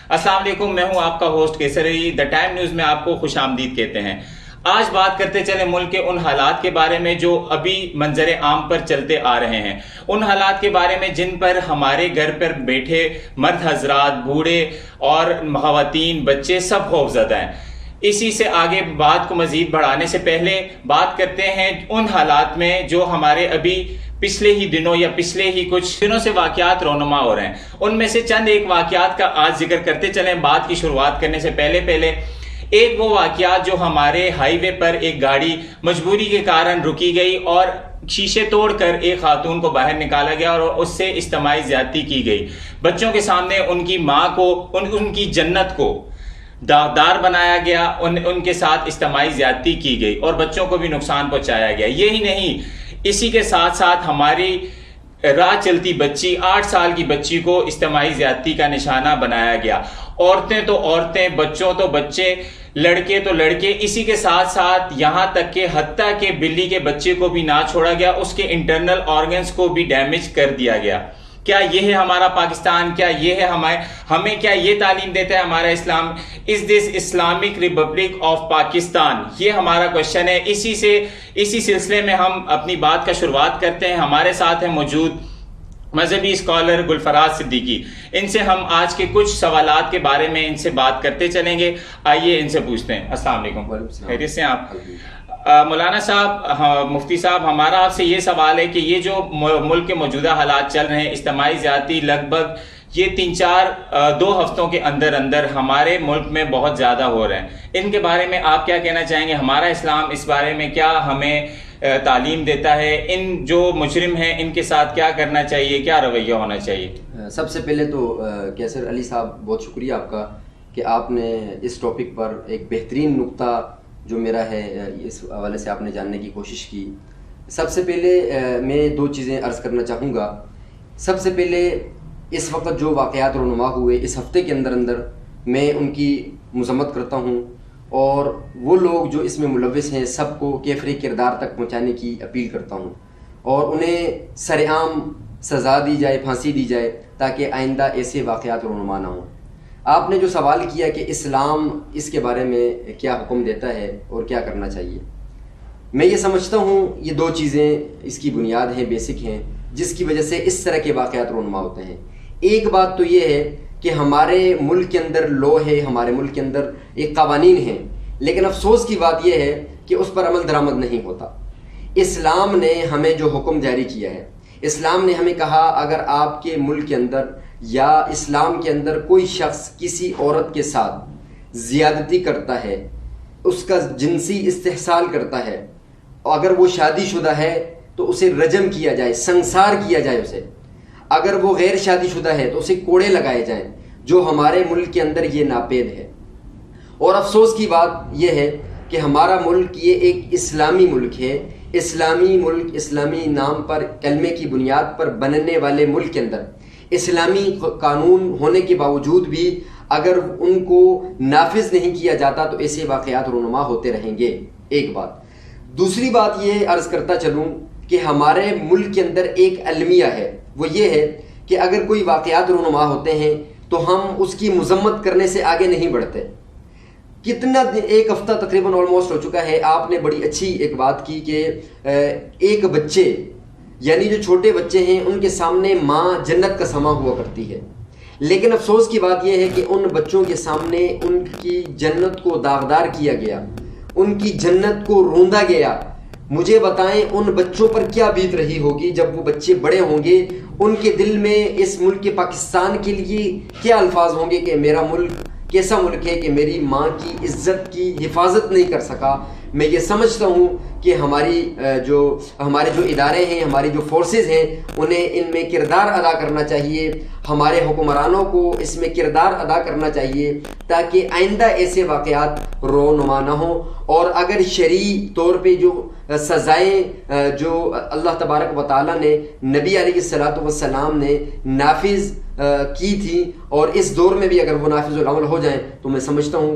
السلام علیکم، میں ہوں آپ کا ہوسٹ کیسر علی۔ دا ٹائم نیوز میں آپ کو خوش آمدید کہتے ہیں۔ آج بات کرتے چلیں ملک کے ان حالات کے بارے میں جو ابھی منظر عام پر چلتے آ رہے ہیں، ان حالات کے بارے میں جن پر ہمارے گھر پر بیٹھے مرد حضرات، بوڑھے اور خواتین، بچے سب خوف زدہ ہیں۔ اسی سے آگے بات کو مزید بڑھانے سے پہلے بات کرتے ہیں ان حالات میں جو ہمارے ابھی پچھلے ہی دنوں یا پچھلے ہی کچھ دنوں سے واقعات رونما ہو رہے ہیں۔ ان میں سے چند ایک واقعات کا آج ذکر کرتے چلیں۔ بات کی شروعات کرنے سے پہلے ایک وہ واقعات جو ہمارے ہائی وے پر ایک گاڑی مجبوری کے کارن رکی گئی اور شیشے توڑ کر ایک خاتون کو باہر نکالا گیا اور اس سے اجتماعی زیادتی کی گئی۔ بچوں کے سامنے ان کی ماں کو، ان کی جنت کو داغدار بنایا گیا، ان کے ساتھ اجتماعی زیادتی کی گئی اور بچوں کو بھی نقصان پہنچایا گیا۔ یہی نہیں، اسی کے ساتھ ساتھ ہماری راہ چلتی بچی، 8 سال کی بچی کو اجتماعی زیادتی کا نشانہ بنایا گیا۔ عورتیں تو عورتیں، بچوں تو بچے، لڑکے تو لڑکے، اسی کے ساتھ ساتھ یہاں تک کہ حتیٰ کہ بلی کے بچے کو بھی نہ چھوڑا گیا، اس کے انٹرنل آرگنز کو بھی ڈیمیج کر دیا گیا۔ کیا یہ ہے ہمارا پاکستان؟ کیا یہ ہے ہمیں کیا یہ تعلیم دیتا ہے ہمارا اسلام؟ از this Islamic republic of Pakistan? یہ ہمارا کوشچن ہے۔ اسی سلسلے میں ہم اپنی بات کا شروعات کرتے ہیں۔ ہمارے ساتھ ہیں موجود مذہبی اسکالر گلفراز صدیقی۔ ان سے ہم آج کے کچھ سوالات کے بارے میں ان سے بات کرتے چلیں گے۔ آئیے ان سے پوچھتے ہیں۔ السلام علیکم، خیریت سے ہیں آپ؟ مولانا صاحب، مفتی صاحب، ہمارا آپ سے یہ سوال ہے کہ یہ جو ملک کے موجودہ حالات چل رہے ہیں، اجتماعی زیادتی لگ بھگ یہ 2 ہفتوں کے اندر ہمارے ملک میں بہت زیادہ ہو رہے ہیں، ان کے بارے میں آپ کیا کہنا چاہیں گے؟ ہمارا اسلام اس بارے میں کیا ہمیں تعلیم دیتا ہے؟ ان جو مجرم ہیں ان کے ساتھ کیا کرنا چاہیے، کیا رویہ ہونا چاہیے؟ سب سے پہلے تو کیسر علی صاحب، بہت شکریہ آپ کا کہ آپ نے اس ٹاپک پر ایک بہترین نقطہ جو میرا ہے اس حوالے سے آپ نے جاننے کی کوشش کی۔ سب سے پہلے میں 2 چیزیں عرض کرنا چاہوں گا۔ سب سے پہلے اس وقت جو واقعات رونما ہوئے اس ہفتے کے اندر میں ان کی مذمت کرتا ہوں، اور وہ لوگ جو اس میں ملوث ہیں سب کو کیفر کردار تک پہنچانے کی اپیل کرتا ہوں، اور انہیں سرعام سزا دی جائے، پھانسی دی جائے، تاکہ آئندہ ایسے واقعات رونما نہ ہوں۔ آپ نے جو سوال کیا کہ اسلام اس کے بارے میں کیا حکم دیتا ہے اور کیا کرنا چاہیے، میں یہ سمجھتا ہوں یہ 2 چیزیں اس کی بنیاد ہیں، بیسک ہیں، جس کی وجہ سے اس طرح کے واقعات رونما ہوتے ہیں۔ ایک بات تو یہ ہے کہ ہمارے ملک کے اندر لو ہے، ہمارے ملک کے اندر ایک قوانین ہیں، لیکن افسوس کی بات یہ ہے کہ اس پر عمل درآمد نہیں ہوتا۔ اسلام نے ہمیں جو حکم جاری کیا ہے، اسلام نے ہمیں کہا اگر آپ کے ملک کے اندر یا اسلام کے اندر کوئی شخص کسی عورت کے ساتھ زیادتی کرتا ہے، اس کا جنسی استحصال کرتا ہے، اور اگر وہ شادی شدہ ہے تو اسے رجم کیا جائے، سنسار کیا جائے اسے۔ اگر وہ غیر شادی شدہ ہے تو اسے کوڑے لگائے جائیں، جو ہمارے ملک کے اندر یہ ناپید ہے۔ اور افسوس کی بات یہ ہے کہ ہمارا ملک یہ ایک اسلامی ملک ہے، اسلامی ملک، اسلامی نام پر، کلمے کی بنیاد پر بننے والے ملک کے اندر اسلامی قانون ہونے کے باوجود بھی اگر ان کو نافذ نہیں کیا جاتا تو ایسے واقعات رونما ہوتے رہیں گے۔ ایک بات۔ دوسری بات یہ عرض کرتا چلوں کہ ہمارے ملک کے اندر ایک المیہ ہے، وہ یہ ہے کہ اگر کوئی واقعات رونما ہوتے ہیں تو ہم اس کی مذمت کرنے سے آگے نہیں بڑھتے۔ کتنا 1 ہفتہ تقریباً آلموسٹ ہو چکا ہے، آپ نے بڑی اچھی ایک بات کی کہ ایک بچے، یعنی جو چھوٹے بچے ہیں ان کے سامنے ماں جنت کا سما ہوا کرتی ہے، لیکن افسوس کی بات یہ ہے کہ ان بچوں کے سامنے ان کی جنت کو داغدار کیا گیا، ان کی جنت کو روندا گیا۔ مجھے بتائیں ان بچوں پر کیا بیت رہی ہوگی جب وہ بچے بڑے ہوں گے، ان کے دل میں اس ملک کے پاکستان کے لیے کیا الفاظ ہوں گے کہ میرا ملک کیسا ملک ہے کہ میری ماں کی عزت کی حفاظت نہیں کر سکا۔ میں یہ سمجھتا ہوں کہ ہمارے جو ادارے ہیں، ہماری جو فورسز ہیں، انہیں ان میں کردار ادا کرنا چاہیے، ہمارے حکمرانوں کو اس میں کردار ادا کرنا چاہیے تاکہ آئندہ ایسے واقعات رونما نہ ہوں۔ اور اگر شرعی طور پہ جو سزائیں جو اللہ تبارک و تعالیٰ نے نبی علیہ الصلوۃ والسلام نے نافذ کی تھی، اور اس دور میں بھی اگر وہ نافذ العمل ہو جائیں تو میں سمجھتا ہوں